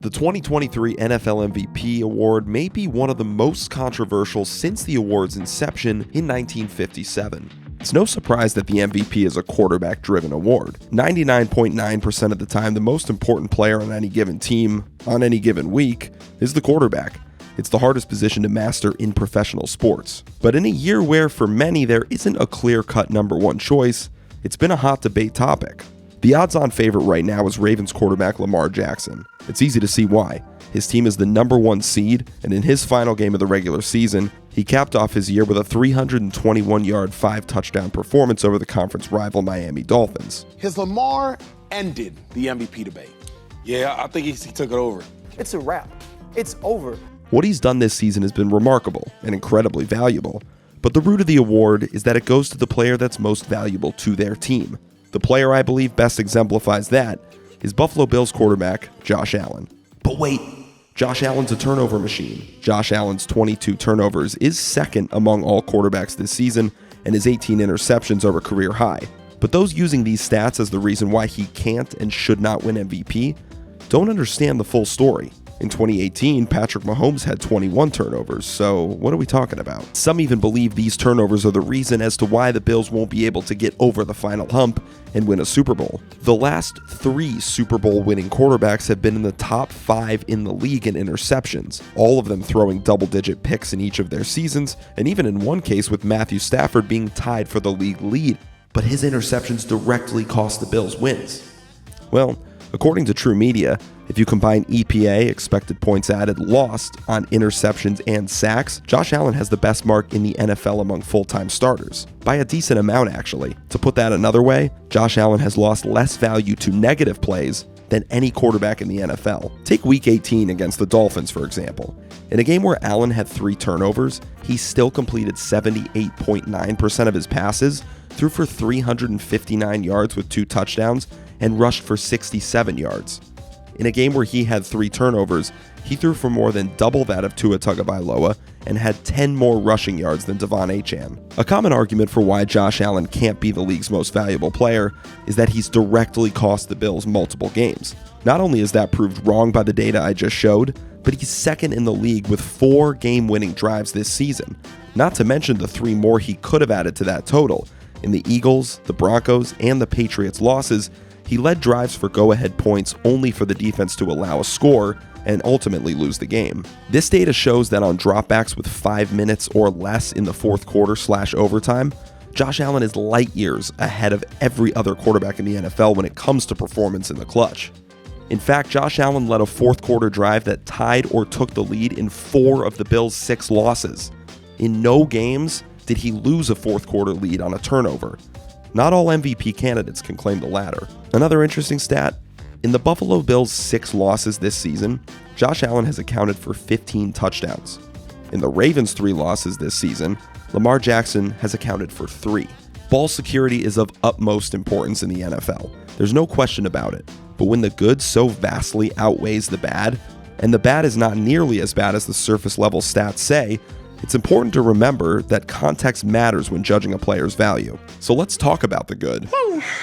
The 2023 NFL MVP award may be one of the most controversial since the award's inception in 1957. It's no surprise that the MVP is a quarterback-driven award. 99.9% of the time, the most important player on any given team, on any given week, is the quarterback. It's the hardest position to master in professional sports. But in a year where, for many, there isn't a clear-cut number one choice, it's been a hot debate topic. The odds-on favorite right now is Ravens quarterback Lamar Jackson. It's easy to see why. His team is the number one seed, and in his final game of the regular season, he capped off his year with a 321-yard, 5-touchdown performance over the conference rival Miami Dolphins. Has Lamar ended the MVP debate? Yeah, I think he took it over. It's a wrap. It's over. What he's done this season has been remarkable and incredibly valuable, but the root of the award is that it goes to the player that's most valuable to their team. The player I believe best exemplifies that is Buffalo Bills quarterback Josh Allen. But wait, Josh Allen's a turnover machine. Josh Allen's 22 turnovers is second among all quarterbacks this season, and his 18 interceptions are a career high. But those using these stats as the reason why he can't and should not win MVP don't understand the full story. In 2018, Patrick Mahomes had 21 turnovers, so what are we talking about? Some even believe these turnovers are the reason as to why the Bills won't be able to get over the final hump and win a Super Bowl. The last 3 Super Bowl winning quarterbacks have been in the top 5 in the league in interceptions, all of them throwing double-digit picks in each of their seasons, and even in one case with Matthew Stafford being tied for the league lead. But his interceptions directly cost the Bills wins. Well, according to True Media, if you combine EPA, expected points added, lost on interceptions and sacks, Josh Allen has the best mark in the NFL among full-time starters. By a decent amount, actually. To put that another way, Josh Allen has lost less value to negative plays than any quarterback in the NFL. Take Week 18 against the Dolphins, for example. In a game where Allen had 3 turnovers, he still completed 78.9% of his passes, threw for 359 yards with 2 touchdowns, and rushed for 67 yards. In a game where he had 3 turnovers, he threw for more than double that of Tua Tagovailoa and had 10 more rushing yards than Devon Achane. A common argument for why Josh Allen can't be the league's most valuable player is that he's directly cost the Bills multiple games. Not only is that proved wrong by the data I just showed, but he's second in the league with 4 game-winning drives this season, not to mention the 3 more he could have added to that total. In the Eagles, the Broncos, and the Patriots' losses, he led drives for go-ahead points only for the defense to allow a score and ultimately lose the game. This data shows that on dropbacks with 5 minutes or less in the fourth quarter/overtime, Josh Allen is light years ahead of every other quarterback in the NFL when it comes to performance in the clutch. In fact, Josh Allen led a fourth quarter drive that tied or took the lead in 4 of the Bills' 6 losses. In no games did he lose a fourth quarter lead on a turnover. Not all MVP candidates can claim the latter. Another interesting stat, in the Buffalo Bills' 6 losses this season, Josh Allen has accounted for 15 touchdowns. In the Ravens' 3 losses this season, Lamar Jackson has accounted for 3. Ball security is of utmost importance in the NFL. There's no question about it. But when the good so vastly outweighs the bad, and the bad is not nearly as bad as the surface level stats say, it's important to remember that context matters when judging a player's value. So let's talk about the good.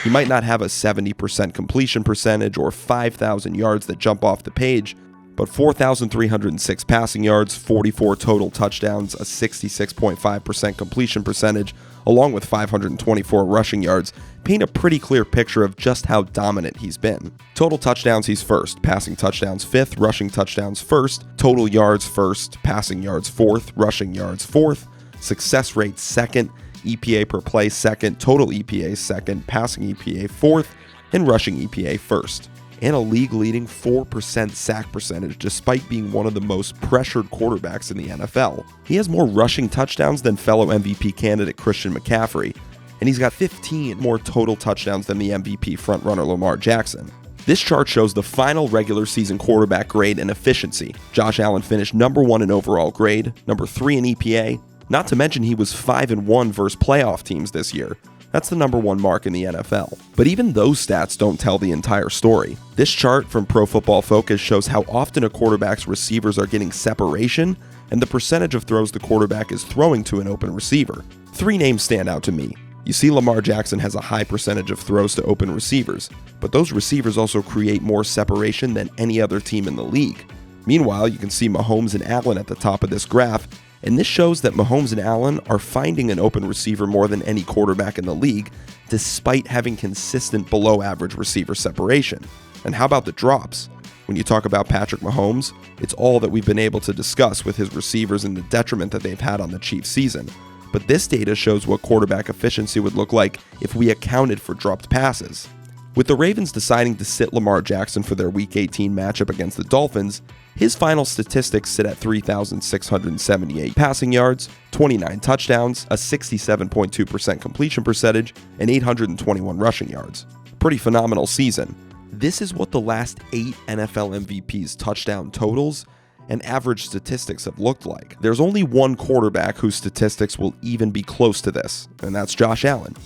He might not have a 70% completion percentage or 5,000 yards that jump off the page, but 4,306 passing yards, 44 total touchdowns, a 66.5% completion percentage, along with 524 rushing yards, paint a pretty clear picture of just how dominant he's been. Total touchdowns, he's first. Passing touchdowns, 5th. Rushing touchdowns, 1st. Total yards, 1st. Passing yards, 4th. Rushing yards, 4th. Success rate, 2nd. EPA per play, 2nd. Total EPA, 2nd. Passing EPA, 4th. And rushing EPA, 1st. And a league-leading 4% sack percentage despite being one of the most pressured quarterbacks in the NFL. He has more rushing touchdowns than fellow MVP candidate Christian McCaffrey, and he's got 15 more total touchdowns than the MVP frontrunner Lamar Jackson. This chart shows the final regular season quarterback grade and efficiency. Josh Allen finished number 1 in overall grade, number 3 in EPA, not to mention he was 5-1 versus playoff teams this year. That's the number 1 mark in the NFL. But even those stats don't tell the entire story. This chart from Pro Football Focus shows how often a quarterback's receivers are getting separation and the percentage of throws the quarterback is throwing to an open receiver. 3 names stand out to me: You see Lamar Jackson has a high percentage of throws to open receivers, but those receivers also create more separation than any other team in the league. Meanwhile, you can see Mahomes and Allen at the top of this graph, and this shows that Mahomes and Allen are finding an open receiver more than any quarterback in the league, despite having consistent below-average receiver separation. And how about the drops? When you talk about Patrick Mahomes, it's all that we've been able to discuss with his receivers and the detriment that they've had on the Chiefs season. But this data shows what quarterback efficiency would look like if we accounted for dropped passes. With the Ravens deciding to sit Lamar Jackson for their Week 18 matchup against the Dolphins, his final statistics sit at 3,678 passing yards, 29 touchdowns, a 67.2% completion percentage, and 821 rushing yards. Pretty phenomenal season. This is what the last 8 NFL MVPs' touchdown totals and average statistics have looked like. There's only one quarterback whose statistics will even be close to this, and that's Josh Allen.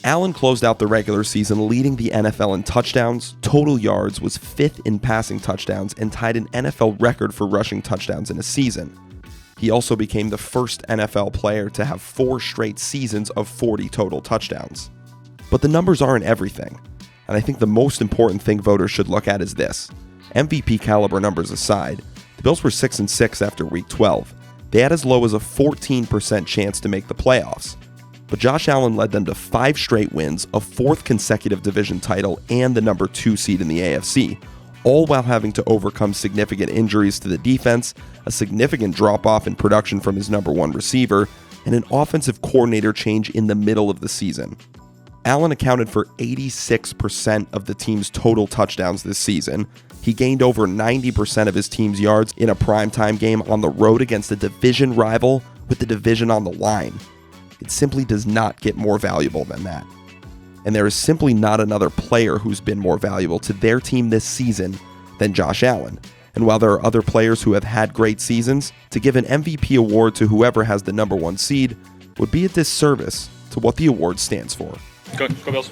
Allen closed out the regular season leading the NFL in touchdowns, total yards, was 5th in passing touchdowns, and tied an NFL record for rushing touchdowns in a season. He also became the first NFL player to have 4 straight seasons of 40 total touchdowns. But the numbers aren't everything, and I think the most important thing voters should look at is this. MVP caliber numbers aside, the Bills were 6-6 after Week 12. They had as low as a 14% chance to make the playoffs. But Josh Allen led them to 5 straight wins, a 4th consecutive division title, and the number 2 seed in the AFC, all while having to overcome significant injuries to the defense, a significant drop-off in production from his number 1 receiver, and an offensive coordinator change in the middle of the season. Allen accounted for 86% of the team's total touchdowns this season. He gained over 90% of his team's yards in a primetime game on the road against a division rival with the division on the line. It simply does not get more valuable than that. And there is simply not another player who's been more valuable to their team this season than Josh Allen. And while there are other players who have had great seasons, to give an MVP award to whoever has the number 1 seed would be a disservice to what the award stands for. Go Bills.